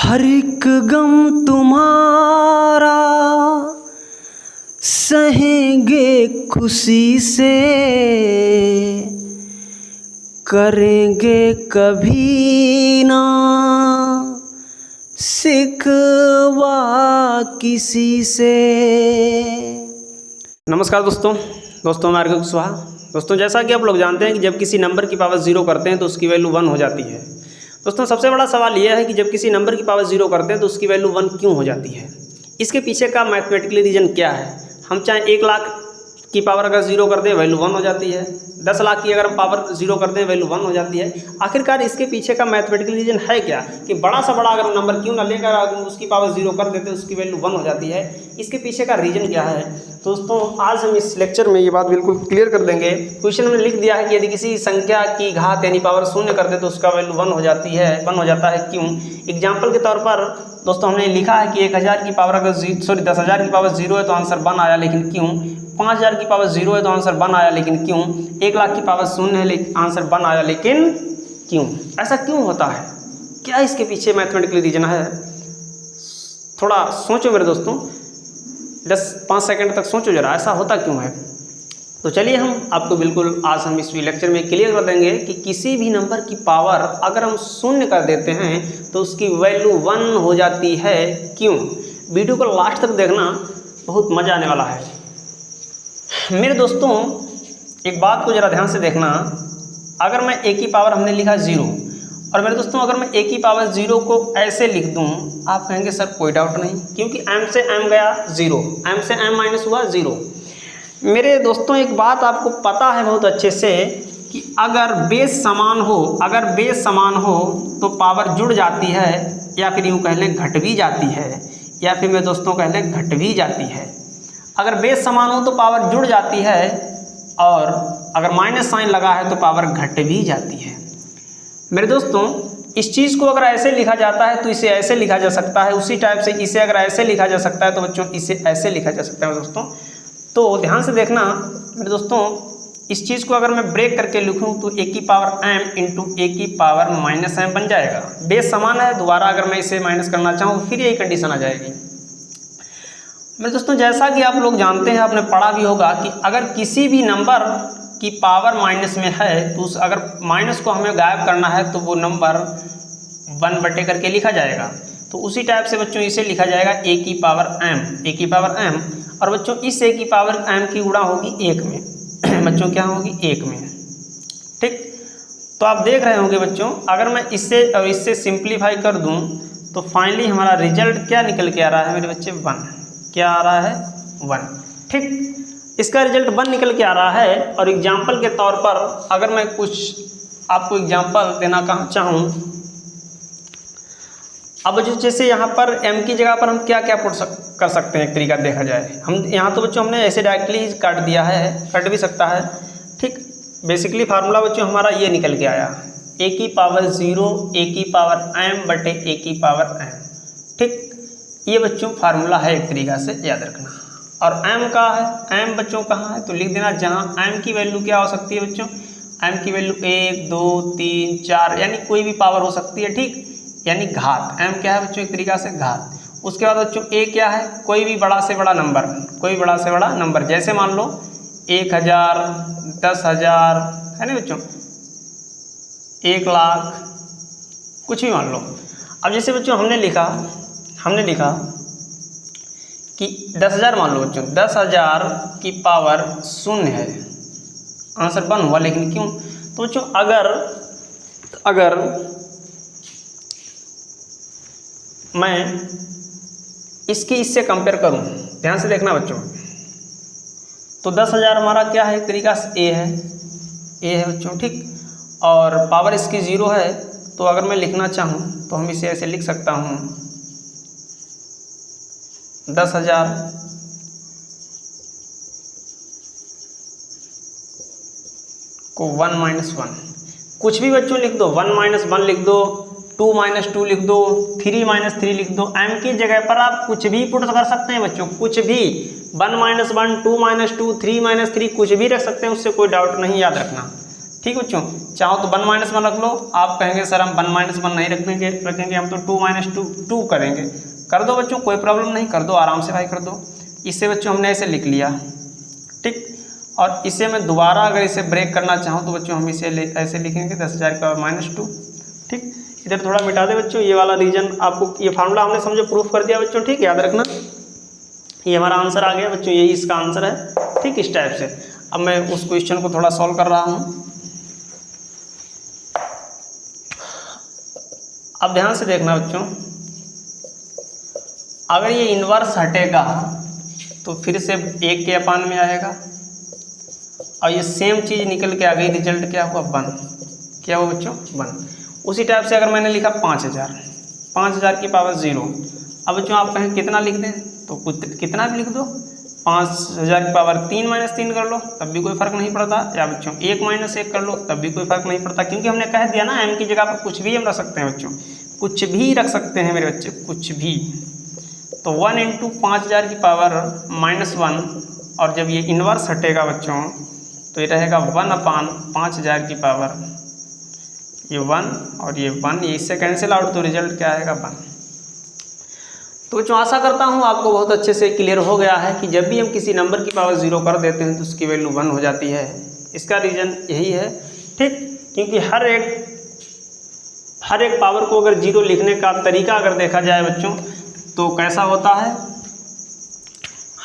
हर एक गम तुम्हारा सहेंगे खुशी से, करेंगे कभी ना शिकवा किसी से। नमस्कार दोस्तों हमारे को स्वागत। दोस्तों जैसा कि आप लोग जानते हैं कि जब किसी नंबर की पावर ज़ीरो करते हैं तो उसकी वैल्यू 1 हो जाती है। दोस्तों सबसे बड़ा सवाल यह है कि जब किसी नंबर की पावर 0 करते हैं तो उसकी वैल्यू 1 क्यों हो जाती है। इसके पीछे का मैथमेटिकली रीज़न क्या है। हम चाहे 1 लाख की पावर अगर 0 कर दें वैल्यू 1 हो जाती है, 10 लाख की अगर हम पावर 0 कर दें वैल्यू 1 हो जाती है। आखिरकार इसके पीछे का मैथमेटिकल रीजन है क्या कि बड़ा सा बड़ा अगर नंबर क्यों ना लेकर अगर उसकी पावर 0 कर देते उसकी वैल्यू 1 हो जाती है। इसके पीछे का रीजन क्या है। दोस्तों आज हम इस लेक्चर में ये बात बिल्कुल क्लियर कर देंगे। क्वेश्चन में लिख दिया है कि यदि किसी संख्या की घात यानी पावर 0 कर दे तो उसका वैल्यू 1 हो जाती है, 1 हो जाता है क्यों। एग्जाम्पल के तौर पर दोस्तों हमने लिखा है कि 1000 की पावर अगर 10,000 की पावर 0 है तो आंसर 1 आया, लेकिन क्यों। 5000 की पावर 0 है तो आंसर 1 आया, लेकिन क्यों। 1 लाख की पावर 0 है लेकिन आंसर 1 आया, लेकिन क्यों। ऐसा क्यों होता है, क्या इसके पीछे मैथमेटिकली रीजन है। थोड़ा सोचो मेरे दोस्तों, 5 सेकंड तक सोचो जरा, ऐसा होता क्यों है। तो चलिए हम आपको बिल्कुल आज हम इस लेक्चर में क्लियर कर देंगे कि किसी भी नंबर की पावर अगर हम 0 कर देते हैं तो उसकी वैल्यू 1 हो जाती है, क्यों। वीडियो को लास्ट तक देखना, बहुत मज़ा आने वाला है। मेरे दोस्तों एक बात को ज़रा ध्यान से देखना, अगर मैं a की पावर हमने लिखा 0 और मेरे दोस्तों अगर मैं a की पावर 0 को ऐसे लिख दूं, आप कहेंगे सर कोई डाउट नहीं, क्योंकि m से m गया 0, m से m माइनस हुआ 0। मेरे दोस्तों एक बात आपको पता है बहुत अच्छे से कि अगर बेस समान हो तो पावर जुड़ जाती है, या फिर यूँ कह लें घट भी जाती है, या फिर मेरे दोस्तों कह लें घट भी जाती है। अगर बेस समान हो तो पावर जुड़ जाती है, और अगर माइनस साइन लगा है तो पावर घट भी जाती है। मेरे दोस्तों इस चीज़ को अगर ऐसे लिखा जाता है तो इसे ऐसे लिखा जा सकता है, उसी टाइप से इसे अगर ऐसे लिखा जा सकता है तो बच्चों इसे ऐसे लिखा जा सकता है। दोस्तों तो ध्यान से देखना मेरे दोस्तों, इस चीज़ को अगर मैं ब्रेक करके लिखूं तो a की पावर m इंटू a की पावर माइनस m बन जाएगा। बेस समान है, दोबारा अगर मैं इसे माइनस करना चाहूँ फिर यही कंडीशन आ जाएगी। मेरे दोस्तों जैसा कि आप लोग जानते हैं, आपने पढ़ा भी होगा कि अगर किसी भी नंबर की पावर माइनस में है तो अगर माइनस को हमें गायब करना है तो वो नंबर 1 बटे करके लिखा जाएगा। तो उसी टाइप से बच्चों इसे लिखा जाएगा a की पावर m, और बच्चों इस a की पावर m की गुणा होगी 1 में बच्चों क्या होगी 1 में, ठीक। तो आप देख रहे होंगे बच्चों, अगर मैं इससे और इससे सिंप्लीफाई कर दूं तो फाइनली हमारा रिजल्ट क्या निकल के आ रहा है मेरे बच्चे 1। क्या आ रहा है 1, ठीक। इसका रिजल्ट 1 निकल के आ रहा है। और एग्जाम्पल के तौर पर अगर मैं कुछ आपको एग्जाम्पल देना चाहूँ, अब जैसे यहाँ पर m की जगह पर हम क्या क्या कर सकते हैं, एक तरीका देखा जाए। हम यहाँ तो बच्चों हमने ऐसे डायरेक्टली काट दिया है, कट भी सकता है, ठीक। बेसिकली फार्मूला बच्चों हमारा ये निकल के आया, a की पावर 0 a की पावर m बटे a की पावर m, ठीक। ये बच्चों फार्मूला है, एक तरीका से याद रखना। और m का है, m बच्चों कहाँ है तो लिख देना, जहाँ m की वैल्यू क्या हो सकती है बच्चों, m की वैल्यू 1 2 3 4 यानी कोई भी पावर हो सकती है, ठीक। यानी घात, m क्या है बच्चों एक तरीका से घात। उसके बाद बच्चों a क्या है, कोई भी बड़ा से बड़ा नंबर, कोई बड़ा से बड़ा नंबर, जैसे मान लो 1000 10,000 है ना बच्चों, 1 लाख, कुछ भी मान लो। अब जैसे बच्चों हमने लिखा कि 10,000 मान लो बच्चों, 10,000 की पावर 0 है, आंसर 1 हुआ, लेकिन क्यों। तो बच्चों अगर मैं इससे कंपेयर करूं, ध्यान से देखना बच्चों, तो 10,000 हमारा क्या है, एक तरीका से a है बच्चों, ठीक। और पावर इसकी 0 है, तो अगर मैं लिखना चाहूं तो हम इसे ऐसे लिख सकता हूं, 10,000 को 1 माइनस 1, कुछ भी बच्चों लिख दो, 1 माइनस 1 लिख दो, 2 माइनस 2 लिख दो, 3 माइनस 3 लिख दो। m की जगह पर आप कुछ भी पुट कर सकते हैं बच्चों, कुछ भी, 1 माइनस 1 2 माइनस 2 3 माइनस 3 कुछ भी रख सकते हैं, उससे कोई डाउट नहीं, याद रखना। ठीक बच्चों, चाहो तो 1 - 1 रख लो। आप कहेंगे सर हम 1 - 1 नहीं रखेंगे हम तो 2 - 2 करेंगे। कर दो बच्चों, कोई प्रॉब्लम नहीं, कर दो आराम से भाई, कर दो। इसे बच्चों हमने ऐसे लिख लिया, ठीक। और इसे मैं दोबारा अगर इसे ब्रेक करना चाहूँ तो बच्चों हम इसे ऐसे लिखेंगे 10,000 की पावर -2, ठीक। इधर थोड़ा मिटा दे बच्चों, ये वाला रीजन आपको, ये फार्मूला हमने समझो प्रूफ कर दिया बच्चों, ठीक। याद रखना, ये हमारा आंसर आ गया बच्चों, यही इसका आंसर है, ठीक। इस टाइप से अब मैं उस क्वेश्चन को थोड़ा सॉल्व कर रहा हूँ। अब ध्यान से देखना बच्चों, अगर ये इन्वर्स हटेगा तो फिर से 1 के अपान में आएगा, और ये सेम चीज़ निकल के आ गई, रिजल्ट क्या हुआ 1, क्या हुआ बच्चों 1। उसी टाइप से अगर मैंने लिखा 5000 की पावर 0, अब बच्चों आप कहें कितना लिख दें तो कितना भी लिख दो, 5000 की पावर 3 - 3 कर लो तब भी कोई फ़र्क नहीं पड़ता, या बच्चों 1 - 1 कर लो तब भी कोई फ़र्क नहीं पड़ता, क्योंकि हमने कह दिया ना m की जगह पर कुछ भी हम रख सकते हैं बच्चों, कुछ भी रख सकते हैं मेरे बच्चे, कुछ भी। तो 1 × 5000 की पावर -1, और जब ये इन्वर्स हटेगा बच्चों तो ये रहेगा 1/5000 की पावर, ये 1 और ये 1, ये इससे कैंसिल आउट, तो रिजल्ट क्या आएगा 1। तो बच्चों आशा करता हूँ आपको बहुत अच्छे से क्लियर हो गया है कि जब भी हम किसी नंबर की पावर 0 कर देते हैं तो उसकी वैल्यू 1 हो जाती है। इसका रीज़न यही है, ठीक। क्योंकि हर एक पावर को अगर 0 लिखने का तरीका अगर देखा जाए बच्चों तो कैसा होता है,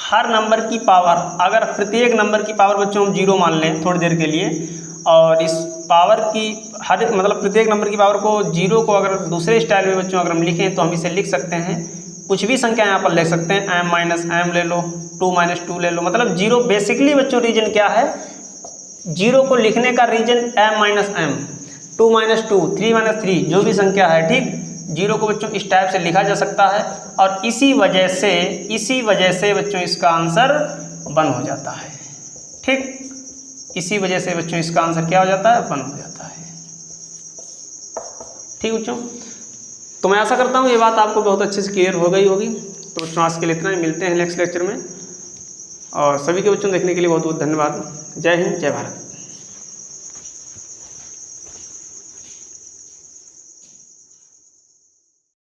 हर नंबर की पावर, अगर प्रत्येक नंबर की पावर बच्चों हम 0 मान लें थोड़ी देर के लिए, और इस पावर की मतलब प्रत्येक नंबर की पावर को 0 को अगर दूसरे स्टाइल में बच्चों अगर हम लिखें तो हम इसे लिख सकते हैं, कुछ भी संख्या यहाँ पर ले सकते हैं, m - m ले लो, 2 - 2 ले लो, मतलब 0 बेसिकली बच्चों रीजन क्या है, 0 को लिखने का रीजन m - m, 2 - 2, 3 - 3 जो भी संख्या है, ठीक। 0 को बच्चों इस टाइप से लिखा जा सकता है, और इसी वजह से बच्चों इसका आंसर 1 हो जाता है, ठीक। इसी वजह से बच्चों इसका आंसर क्या हो जाता है, 1 हो जाता है, ठीक बच्चों। तो मैं आशा करता हूँ ये बात आपको बहुत अच्छे से क्लियर हो गई होगी। तो बच्चों आज के लिए इतना ही, मिलते हैं नेक्स्ट लेक्चर में, और सभी के बच्चों देखने के लिए बहुत बहुत धन्यवाद। जय हिंद, जय भारत।